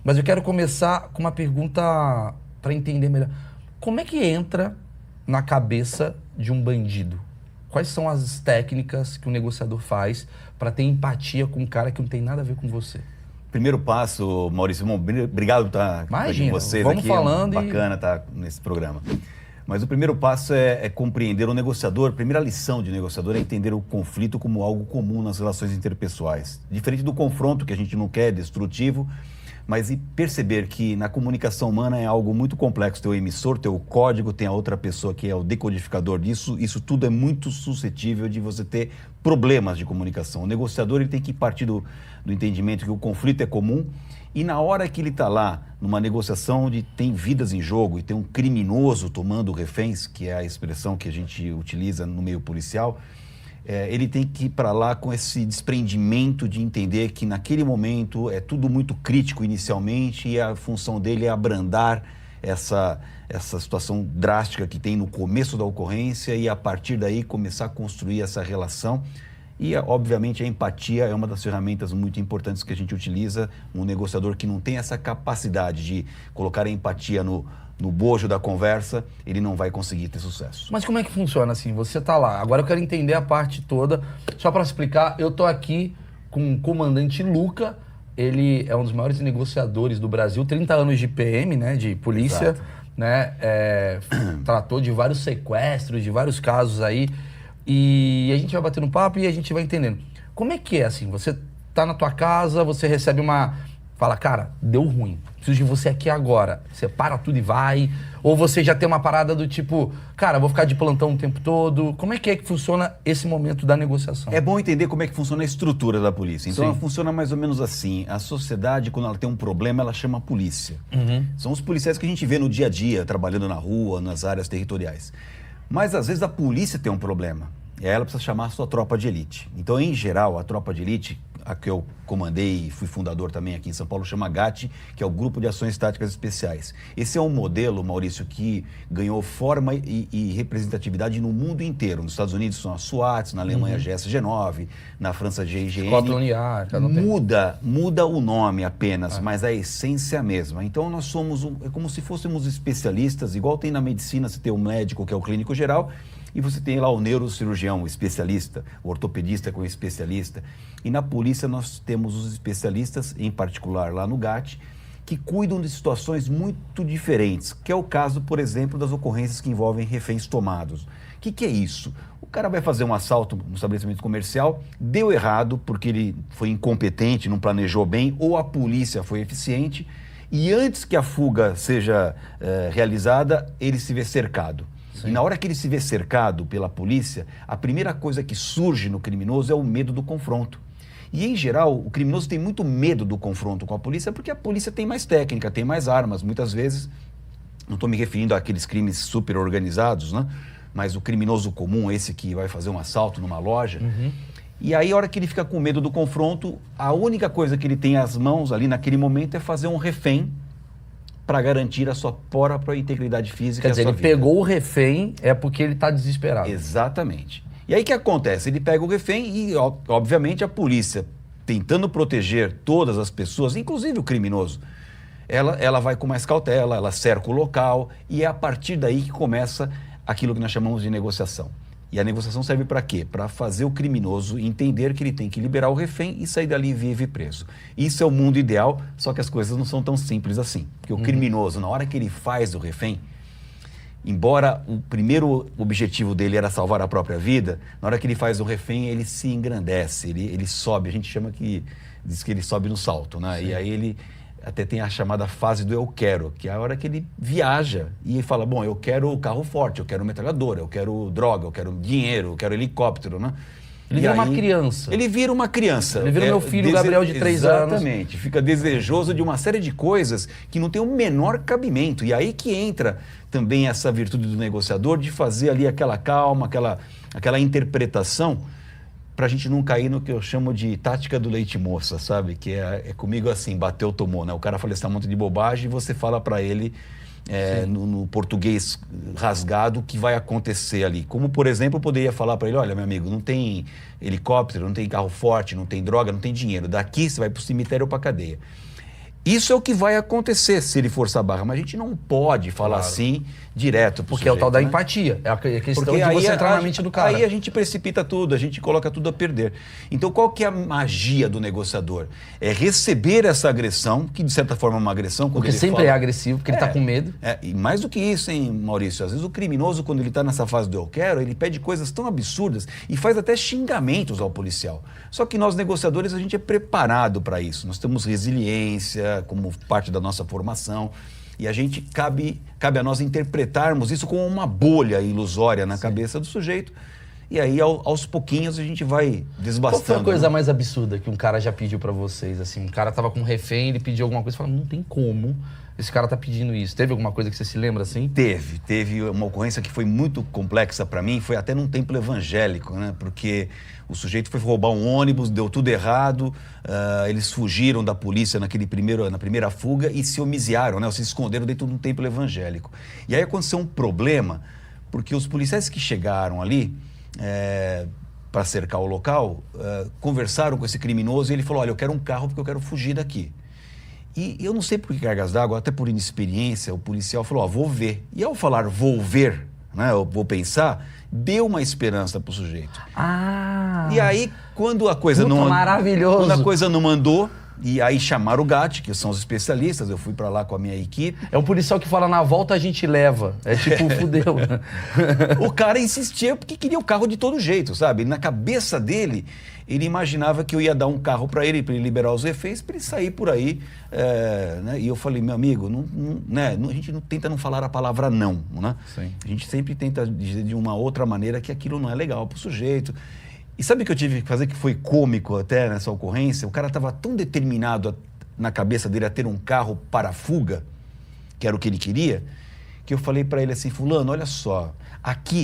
Mas eu quero começar com uma pergunta para entender melhor. Como é que entra na cabeça de um bandido? Quais são as técnicas que o negociador faz para ter empatia com um cara que não tem nada a ver com você? Primeiro passo, Maurício, obrigado por estar aqui com vocês. Vamos aqui. falando Bacana estar nesse programa. Mas o primeiro passo é compreender o negociador. A primeira lição de negociador é entender o conflito como algo comum nas relações interpessoais. Diferente do confronto, que a gente não quer, destrutivo, mas e perceber que na comunicação humana é algo muito complexo. Tem o emissor, tem o código, tem a outra pessoa que é o decodificador disso. Isso tudo é muito suscetível de você ter problemas de comunicação. O negociador ele tem que partir do entendimento que o conflito é comum. E na hora que ele está lá, numa negociação onde tem vidas em jogo e tem um criminoso tomando reféns, que é a expressão que a gente utiliza no meio policial, ele tem que ir para lá com esse desprendimento de entender que naquele momento é tudo muito crítico inicialmente e a função dele é abrandar essa situação drástica que tem no começo da ocorrência e a partir daí começar a construir essa relação. E, obviamente, a empatia é uma das ferramentas muito importantes que a gente utiliza. Um negociador que não tem essa capacidade de colocar a empatia no bojo da conversa, ele não vai conseguir ter sucesso. Mas como é que funciona assim? Você tá lá, agora eu quero entender a parte toda. Só para explicar, eu tô aqui com o comandante Luca, ele é um dos maiores negociadores do Brasil, 30 anos de PM, né, de polícia, Exato. né, tratou de vários sequestros, de vários casos aí. E a gente vai batendo papo e a gente vai entendendo. Como é que é assim? Você tá na tua casa, você recebe fala, cara, deu ruim, preciso de você aqui agora. Você para tudo e vai. Ou você já tem uma parada do tipo, cara, vou ficar de plantão o tempo todo. Como é que funciona esse momento da negociação? É bom entender como é que funciona a estrutura da polícia. Então, Sim. ela funciona mais ou menos assim. A sociedade, quando ela tem um problema, ela chama a polícia. São os policiais que a gente vê no dia a dia, trabalhando na rua, nas áreas territoriais. Mas, às vezes, a polícia tem um problema. E aí ela precisa chamar a sua tropa de elite. Então, em geral, a tropa de elite, a que eu comandei e fui fundador também aqui em São Paulo, chama GAT, que é o Grupo de Ações Táticas Especiais. Esse é um modelo, Maurício, que ganhou forma e representatividade no mundo inteiro. Nos Estados Unidos são as SWATs, na Alemanha GSG-9, na França GIGN. Scotland Yard, Muda o nome apenas, mas a essência é a mesma. Então nós somos, é como se fôssemos especialistas, igual tem na medicina, você tem o médico que é o clínico geral, e você tem lá o neurocirurgião, o especialista, o ortopedista que é o especialista. E na polícia nós temos os especialistas, em particular lá no GAT, que cuidam de situações muito diferentes, que é o caso, por exemplo, das ocorrências que envolvem reféns tomados. O que é isso? O cara vai fazer um assalto no estabelecimento comercial, deu errado porque ele foi incompetente, não planejou bem, ou a polícia foi eficiente, e antes que a fuga seja realizada, ele se vê cercado. Sim. E na hora que ele se vê cercado pela polícia, a primeira coisa que surge no criminoso é o medo do confronto. E, em geral, o criminoso tem muito medo do confronto com a polícia porque a polícia tem mais técnica, tem mais armas. Muitas vezes, não estou me referindo àqueles crimes super organizados, né? Mas o criminoso comum, esse que vai fazer um assalto numa loja. E aí, a hora que ele fica com medo do confronto, a única coisa que ele tem às mãos ali naquele momento é fazer um refém para garantir a sua própria integridade física. Quer dizer, ele pegou o refém é porque ele está desesperado. Exatamente. E aí o que acontece? Ele pega o refém e, obviamente, a polícia, tentando proteger todas as pessoas, inclusive o criminoso, ela vai com mais cautela, ela cerca o local e é a partir daí que começa aquilo que nós chamamos de negociação. E a negociação serve para quê? Para fazer o criminoso entender que ele tem que liberar o refém e sair dali vivo e preso. Isso é o mundo ideal, só que as coisas não são tão simples assim. Porque o criminoso, na hora que ele faz o refém, embora o primeiro objetivo dele era salvar a própria vida, na hora que ele faz o refém, ele se engrandece, ele sobe, a gente diz que ele sobe no salto, né? Sim. E aí ele até tem a chamada fase do eu quero, que é a hora que ele viaja e fala, bom, eu quero carro forte, eu quero metralhadora, eu quero droga, eu quero dinheiro, eu quero helicóptero, né? Ele vira uma criança. Ele vira uma criança. Ele vira meu filho Gabriel de 3 anos. Exatamente. Fica desejoso de uma série de coisas que não tem o menor cabimento. E aí que entra também essa virtude do negociador de fazer ali aquela calma, aquela interpretação para a gente não cair no que eu chamo de tática do leite moça, sabe? Que é comigo assim, bateu, tomou, né? O cara fala esse monte de bobagem e você fala para ele no português rasgado o que vai acontecer ali. Como, por exemplo, eu poderia falar para ele, olha, meu amigo, não tem helicóptero, não tem carro forte, não tem droga, não tem dinheiro. Daqui você vai para o cemitério ou para a cadeia. Isso é o que vai acontecer se ele forçar a barra, mas a gente não pode falar assim direto pro Porque é o tal sujeito, da né? empatia. É a questão Porque de aí você entrar na mente do cara. Aí a gente precipita tudo, a gente coloca tudo a perder. Então qual que é a magia do negociador? É receber essa agressão, que de certa forma é uma agressão. Porque sempre é agressivo, porque ele tá com medo. E mais do que isso, hein, Maurício? Às vezes o criminoso, quando ele tá nessa fase do eu quero, ele pede coisas tão absurdas e faz até xingamentos ao policial. Só que nós, negociadores, a gente é preparado para isso. Nós temos resiliência como parte da nossa formação. E a gente cabe a nós interpretarmos isso como uma bolha ilusória na cabeça do sujeito. E aí, aos pouquinhos, a gente vai desbastando. Qual foi a coisa mais absurda que um cara já pediu pra vocês? Assim, um cara tava com um refém, ele pediu alguma coisa e falou, não tem como esse cara tá pedindo isso. Teve alguma coisa que você se lembra assim? Teve uma ocorrência que foi muito complexa para mim, foi até num templo evangélico, né? Porque o sujeito foi roubar um ônibus, deu tudo errado, eles fugiram da polícia na primeira fuga e se homiziaram, né? Se esconderam dentro de um templo evangélico. E aí aconteceu um problema, porque os policiais que chegaram ali para cercar o local, conversaram com esse criminoso e ele falou, olha, eu quero um carro porque eu quero fugir daqui. E eu não sei por que cargas d'água, até por inexperiência, o policial falou, vou ver. E ao falar vou ver, né, eu vou pensar, deu uma esperança pro sujeito. E aí, quando a coisa maravilhoso. Quando a coisa não mandou, e aí chamaram o GAT, que são os especialistas, eu fui para lá com a minha equipe. É um policial que fala, na volta a gente leva. É tipo, fudeu. O cara insistia porque queria o carro de todo jeito, sabe? Na cabeça dele, ele imaginava que eu ia dar um carro para ele liberar os reféns, para ele sair por aí. Né? E eu falei, meu amigo, a gente não tenta não falar a palavra não, né? Sim. A gente sempre tenta dizer de uma outra maneira que aquilo não é legal para o sujeito. E sabe o que eu tive que fazer que foi cômico até nessa ocorrência? O cara estava tão determinado na cabeça dele a ter um carro para fuga, que era o que ele queria, que eu falei para ele assim, fulano, olha só, aqui